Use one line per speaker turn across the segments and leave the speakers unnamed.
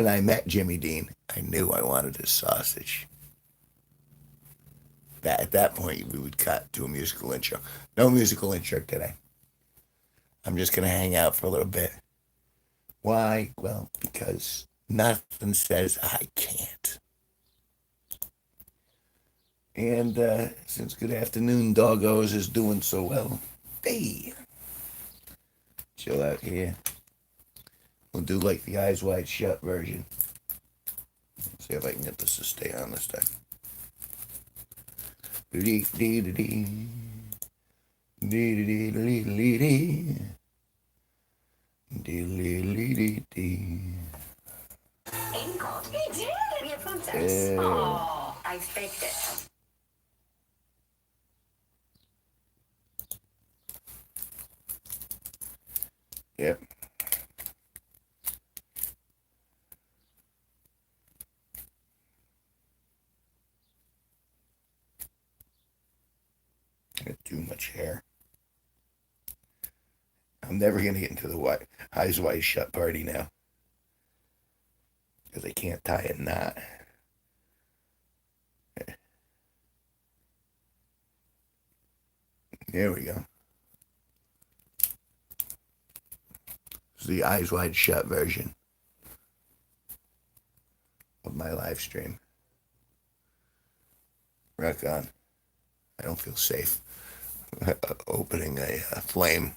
when I met Jimmy Dean, I knew I wanted his sausage. That at that point we would cut to a musical intro. No musical intro today. I'm just gonna hang out for a little bit. Why? Well, because nothing says I can't. And since Good Afternoon Doggos is doing so well, hey, chill out here. We'll do like the eyes wide shut version. See if I can get this to stay on this time. Ain't
God, he did. Your photos. Oh, I faked it.
Yep. Got too much hair. I'm never gonna get into the eyes wide shut party now because I can't tie a knot. There we go. This is the eyes wide shut version of my live stream. Rock on. I don't feel safe opening a flame.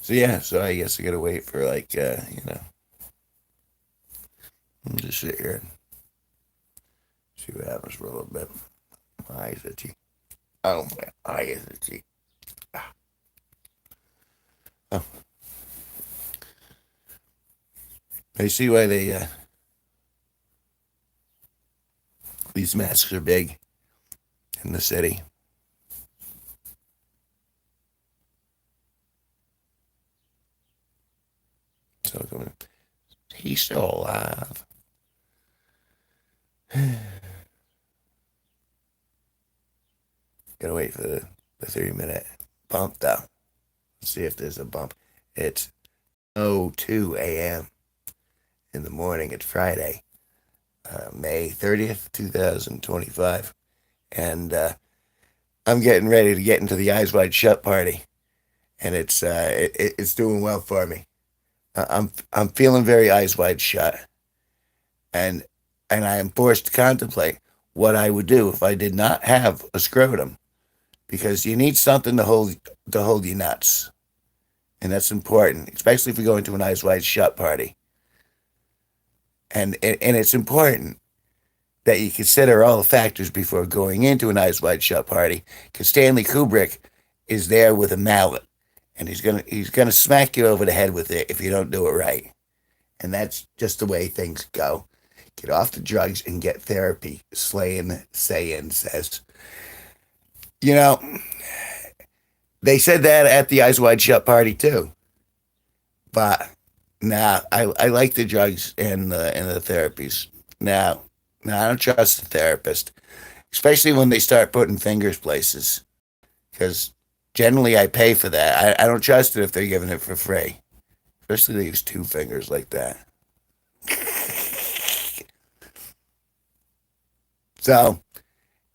So yeah, so I guess I gotta wait for like I'll just sit here and see what happens for a little bit. My eyes itchy. Oh, my eye is itchy. Ah. Oh. I see why these masks are big in the city. So he's still alive. Gotta wait for the 3-minute bump though. Let's see if there's a bump. It's 2 a.m. in the morning. It's Friday, May 30th, 2025. And I'm getting ready to get into the eyes wide shut party. And it's doing well for me. I'm feeling very eyes wide shut. And I am forced to contemplate what I would do if I did not have a scrotum, because you need something to hold your nuts, and that's important, especially if you go into an eyes wide shut party. And it's important that you consider all the factors before going into an eyes wide shut party, because Stanley Kubrick is there with a mallet, and he's gonna smack you over the head with it if you don't do it right, and that's just the way things go. Get off the drugs and get therapy. Slayin Sayin says. You know, they said that at the Eyes Wide Shut party too. But nah, I like the drugs and the therapies. Now, I don't trust the therapist, especially when they start putting fingers places. Because generally I pay for that. I don't trust it if they're giving it for free. Especially they use 2 fingers like that.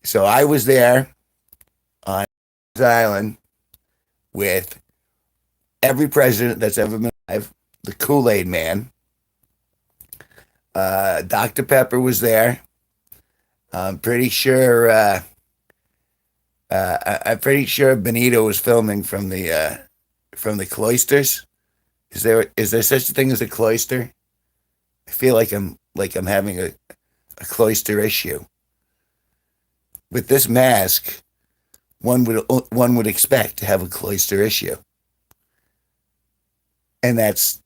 So I was there on this island with every president that's ever been alive, the Kool-Aid Man. Dr. Pepper was there. I'm pretty sure. I'm pretty sure Benito was filming from the cloisters. Is there such a thing as a cloister? I feel like I'm having a cloister issue. With this mask, one would expect to have a cloister issue. And that's,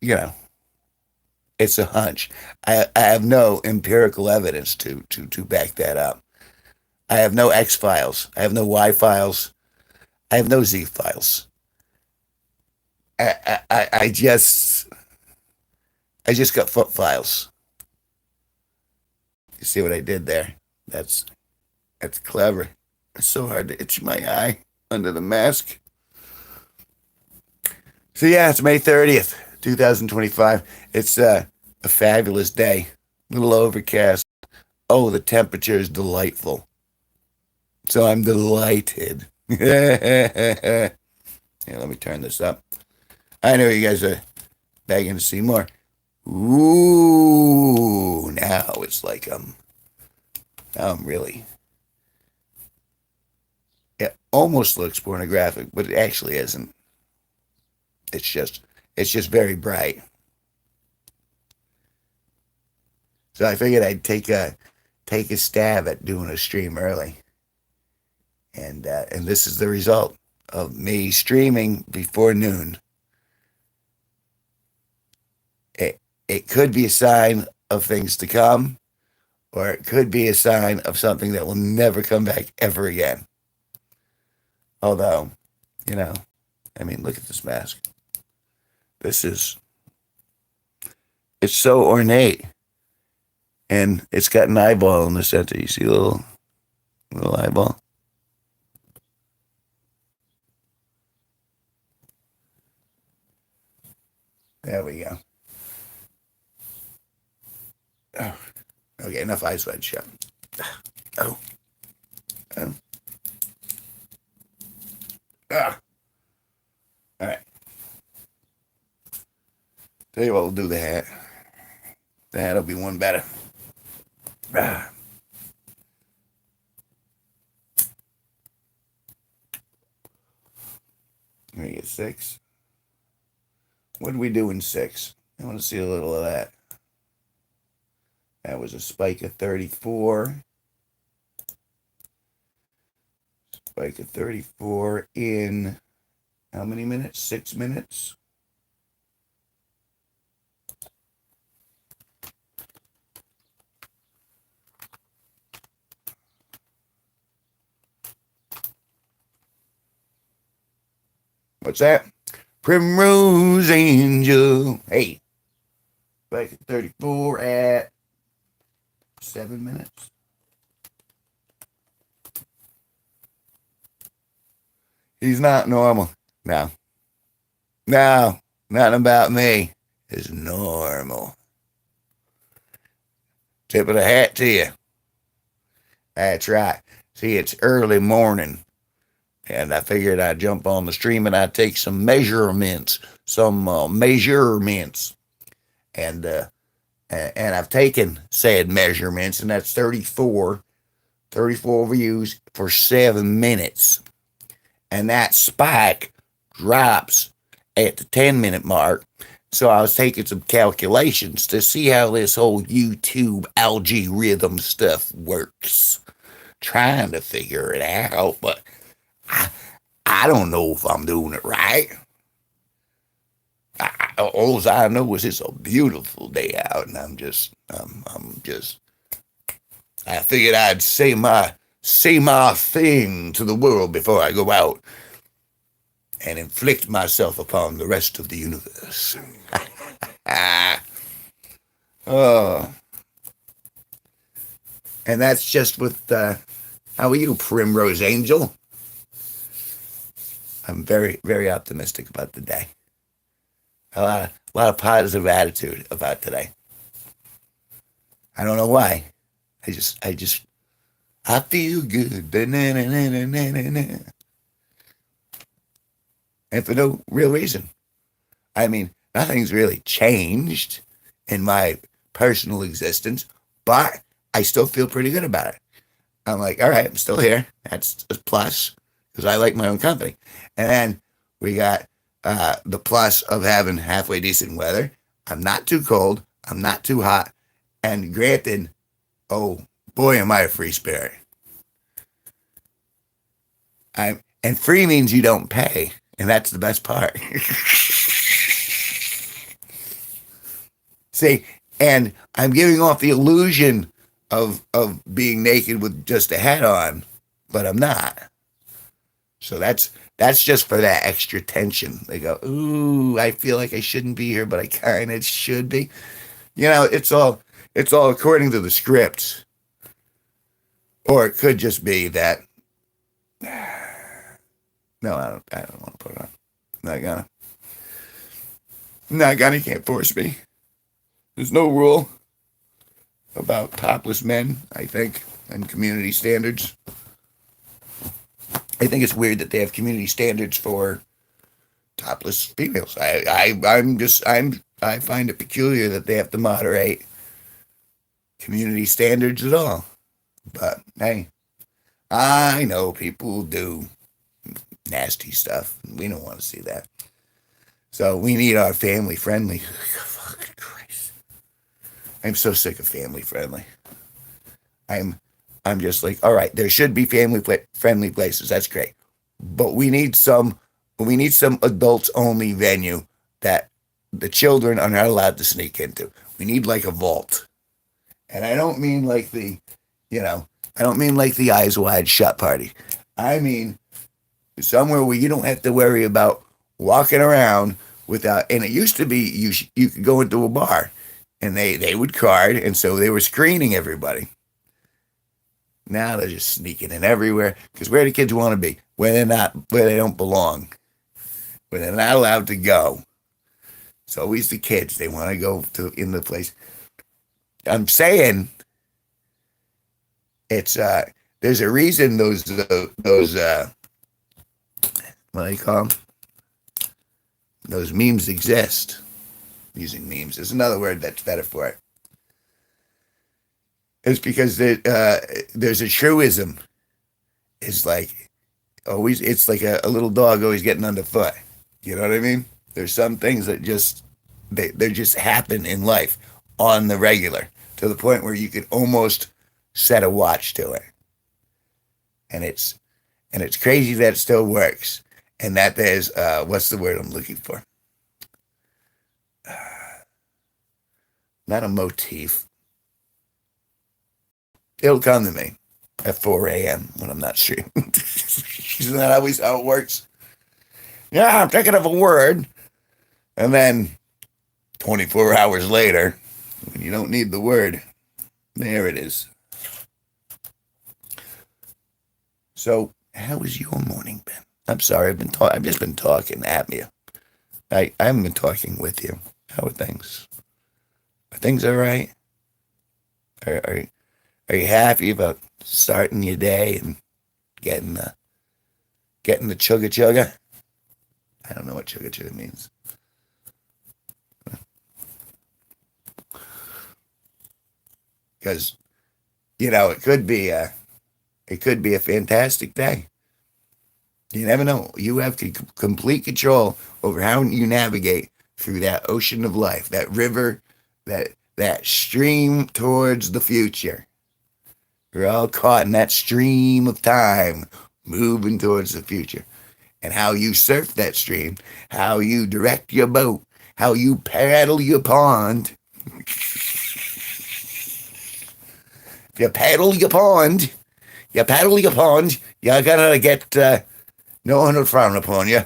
it's a hunch. I have no empirical evidence to back that up. I have no X files. I have no Y files. I have no Z files. I just got foot files. You see what I did there? That's clever. It's so hard to itch my eye under the mask. So yeah, it's May 30th. 2025. It's a fabulous day. A little overcast. Oh, the temperature is delightful. So I'm delighted. Here, let me turn this up. I know you guys are begging to see more. Ooh, now it's like now I'm really. It almost looks pornographic, but it actually isn't. It's just very bright. So I figured I'd take a stab at doing a stream early, and this is the result of me streaming before noon. It could be a sign of things to come, or it could be a sign of something that will never come back ever again. Although, I mean, look at this mask. It's so ornate, and it's got an eyeball in the center. You see a little eyeball? There we go. Oh, okay, enough eyes wide shut. Oh. Ah. All right. Tell you what, we'll do the hat. The hat will be one better. Ah. Let me get 6. What did we do in 6? I want to see a little of that. That was a spike of 34. Spike of 34 in how many minutes? 6 minutes? What's that? Primrose Angel. Hey. Spike of 34 at 7 minutes. He's not normal. No. No. Nothing about me is normal. Tip of the hat to you. That's right. See, it's early morning. And I figured I'd jump on the stream and I'd take some measurements. And I've taken said measurements, and that's 34 views for 7 minutes. And that spike drops at the 10-minute mark. So I was taking some calculations to see how this whole YouTube algorithm stuff works. Trying to figure it out, but I don't know if I'm doing it right. All I know is it's a beautiful day out, and I figured I'd say my thing to the world before I go out and inflict myself upon the rest of the universe. Oh. And that's just with, how are you, Primrose Angel? I'm very, very optimistic about the day. A lot of positive attitude about today. I don't know why. I feel good. And for no real reason. I mean, nothing's really changed in my personal existence, but I still feel pretty good about it. I'm like, all right, I'm still here. That's a plus because I like my own company. And then we got the plus of having halfway decent weather. I'm not too cold. I'm not too hot. And granted, oh boy, am I a free spirit. And free means you don't pay. And that's the best part. See, and I'm giving off the illusion of being naked with just a hat on, but I'm not. So that's just for that extra tension. They go, ooh, I feel like I shouldn't be here, but I kind of should be. It's all according to the script. Or it could just be that. No, I don't want to put it on. I'm not gonna. not gonna, can't force me. There's no rule about topless men, I think, and community standards. I think it's weird that they have community standards for topless females. I find it peculiar that they have to moderate community standards at all. But hey, I know people do nasty stuff. We don't want to see that. So we need our family friendly. Fucking Christ. I'm so sick of family friendly. I'm I'm just like, all right, there should be friendly places. That's great. But we need some adults only venue that the children are not allowed to sneak into. We need like a vault. And I don't mean like you know, I don't mean like the eyes wide shut party. I mean somewhere where you don't have to worry about walking around without. And it used to be you could go into a bar, and they would card, and so they were screening everybody. Now they're just sneaking in everywhere because where do kids want to be? Where they don't belong, where they're not allowed to go. It's always the kids they want to go to in the place. I'm saying it's there's a reason those what do they call them? Those memes exist. Using memes is another word that's better for it. It's because there's a truism. It's like always. It's like a little dog always getting underfoot. You know what I mean? There's some things that they just happen in life on the regular to the point where you could almost set a watch to it, and it's crazy that it still works, and that there's what's the word I'm looking for? Not a motif. It'll come to me at 4 a.m. when I'm not streaming. Isn't that always how it works? Yeah, I'm thinking of a word. And then 24 hours later, when you don't need the word, there it is. So, how has your morning been? I'm sorry, I've just been talking at you. I haven't been talking with you. How are things? Are things all right? Are, are, are you happy about starting your day and getting the chugga chugga? I don't know what chugga chugga means. Because it could be a fantastic day. You never know. You have complete control over how you navigate through that ocean of life, that river, that stream towards the future. You're all caught in that stream of time, moving towards the future. And how you surf that stream, how you direct your boat, how you paddle your pond. If you paddle your pond, you're gonna get no one will frown upon you,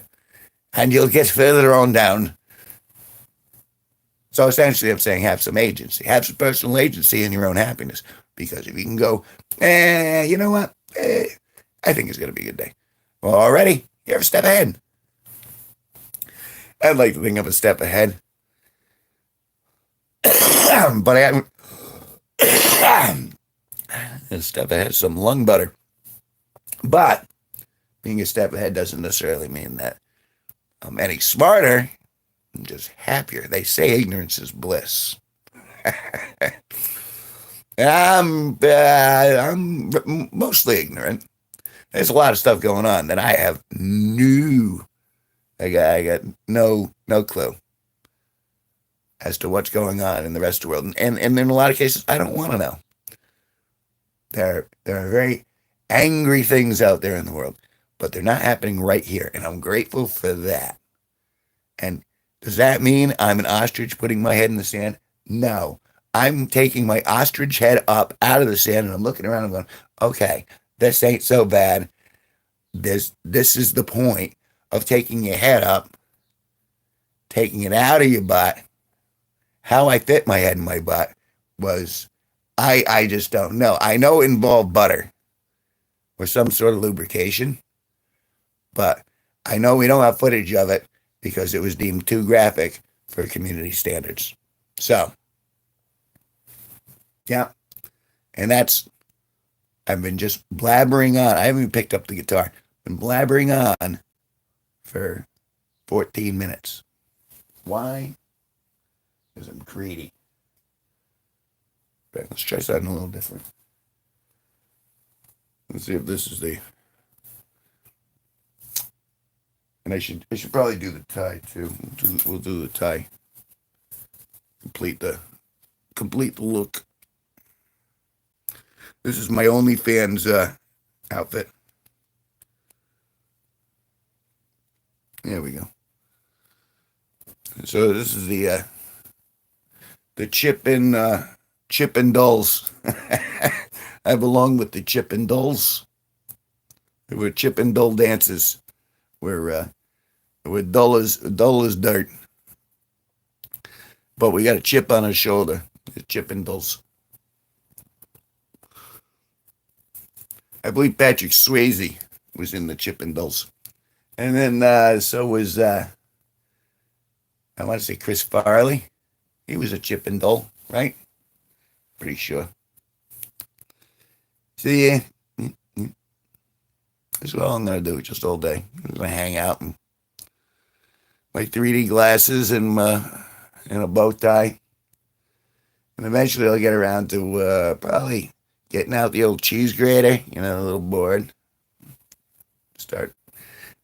and you'll get further on down. So essentially, I'm saying have some agency, have some personal agency in your own happiness. Because if you can go, you know what? I think it's going to be a good day. Well, already, you're a step ahead. I'd like to think I'm a step ahead. But I haven't. A step ahead, some lung butter. But being a step ahead doesn't necessarily mean that I'm any smarter. I'm just happier. They say ignorance is bliss. I'm mostly ignorant. There's a lot of stuff going on that I have I got no clue as to what's going on in the rest of the world. And in a lot of cases, I don't want to know. There are very angry things out there in the world, but they're not happening right here. And I'm grateful for that. And does that mean I'm an ostrich putting my head in the sand? No. I'm taking my ostrich head up out of the sand and I'm looking around and going, okay, this ain't so bad. This is the point of taking your head up, taking it out of your butt. How I fit my head in my butt was, I just don't know. I know it involved butter or some sort of lubrication, but I know we don't have footage of it because it was deemed too graphic for community standards. So, yeah, and I've been just blabbering on. I haven't even picked up the guitar. Been blabbering on for 14 minutes. Why? Because I'm greedy. Okay, let's try something a little different. Let's see if this is the. And I should probably do the tie too. We'll do the tie. Complete the look. This is my OnlyFans outfit. There we go. So this is the Chippendales. I belong with the Chippendales. We're Chippendale dances. We're dull as dirt, but we got a chip on our shoulder. The Chippendales. I believe Patrick Swayze was in the Chippendales, and then so was I want to say Chris Farley. He was a Chippendale, right? Pretty sure. So yeah, that's all I'm gonna do just all day. I'm gonna hang out and my 3D glasses and a bow tie, and eventually I'll get around to probably getting out the old cheese grater, a little board. Start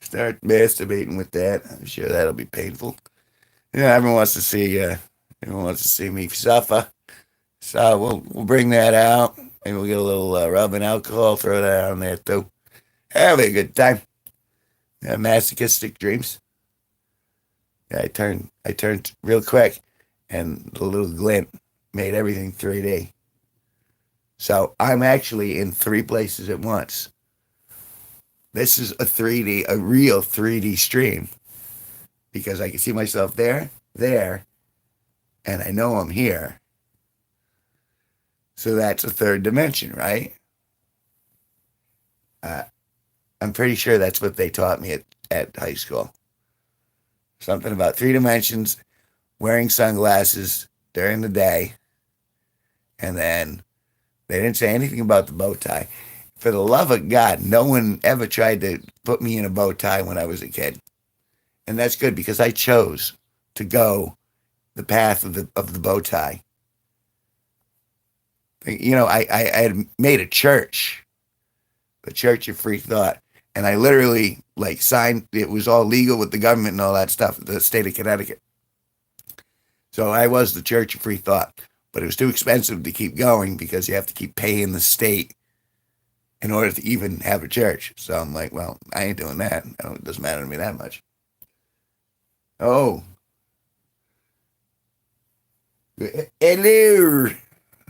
masturbating with that. I'm sure that'll be painful. Everyone wants to see me suffer. So we'll bring that out. Maybe we'll get a little rubbing alcohol, throw that on there too. Have a good time. Masochistic dreams. Yeah, I turned real quick, and the little glint made everything 3D. So I'm actually in 3 places at once. This is a real 3D stream, because I can see myself there, and I know I'm here. So that's a 3rd dimension, right? I'm pretty sure that's what they taught me at high school. Something about 3 dimensions, wearing sunglasses during the day, and then they didn't say anything about the bow tie. For the love of God, no one ever tried to put me in a bow tie when I was a kid. And that's good, because I chose to go the path of the bow tie. I had made a church, the Church of Free Thought, and I literally signed. It was all legal with the government and all that stuff, the state of Connecticut. So I was the Church of Free Thought, but it was too expensive to keep going, because you have to keep paying the state in order to even have a church. So I'm like, well, I ain't doing that. It doesn't matter to me that much. Oh, hello.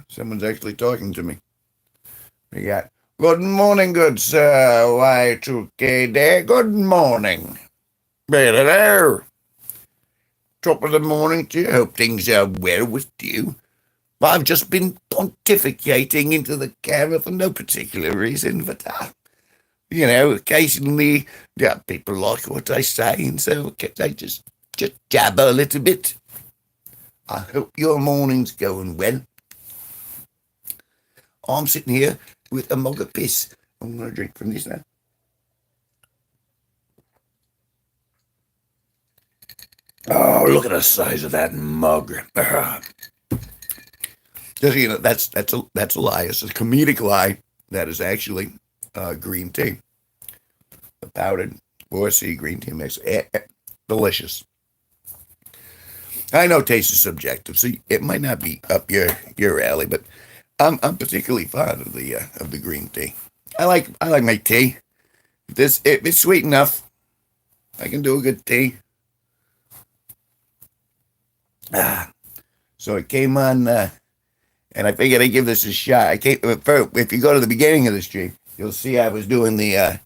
Someone's actually talking to me. We got, good morning, good sir. Y2K there. Good morning. Hello. Top of the morning to you. Hope things are well with you. I've just been pontificating into the camera for no particular reason, but, occasionally people like what I say, and so I just jabber a little bit. I hope your morning's going well. I'm sitting here with a mug of piss. I'm going to drink from this now. Oh, look at the size of that mug. Just, that's a lie. It's a comedic lie. That is actually green tea. The powdered 4C green tea mix. Delicious. I know taste is subjective, so it might not be up your alley, but I'm particularly fond of the green tea. I like my tea. If it's sweet enough, I can do a good tea. So it came on, and I figured I'd give this a shot. If you go to the beginning of the stream, you'll see I was doing the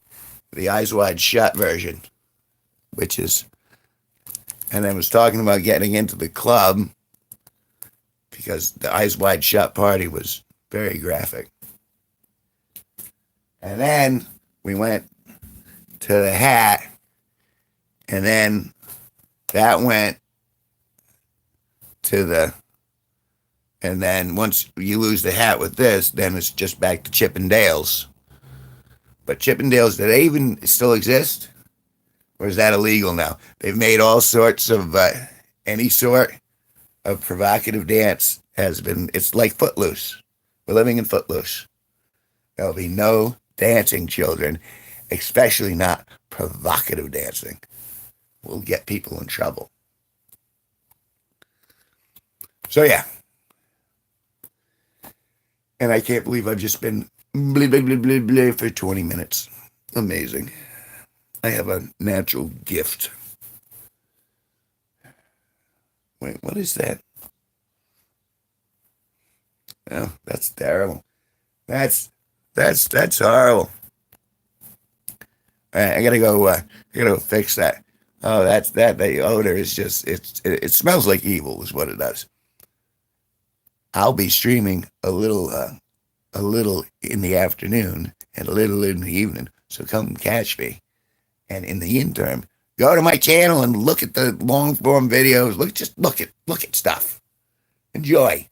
Eyes Wide Shut version, and I was talking about getting into the club, because the Eyes Wide Shut party was very graphic. And then we went to the hat, and then that went to the, and then once you lose the hat with this, then it's just back to Chippendales. But Chippendales, do they even still exist? Or is that illegal now? They've made all sorts of, any sort of provocative dance has been, it's like Footloose. We're living in Footloose. There'll be no dancing, children, especially not provocative dancing. We'll get people in trouble. So, yeah. And I can't believe I've just been blah, blah, blah, blah, blah for 20 minutes. Amazing. I have a natural gift. Wait, what is that? Oh, that's terrible. That's horrible. All right, I gotta go fix that. Oh, that's that. The odor is just it smells like evil, is what it does. I'll be streaming a little in the afternoon and a little in the evening. So come catch me. And in the interim, go to my channel and look at the long form videos. Look at stuff. Enjoy.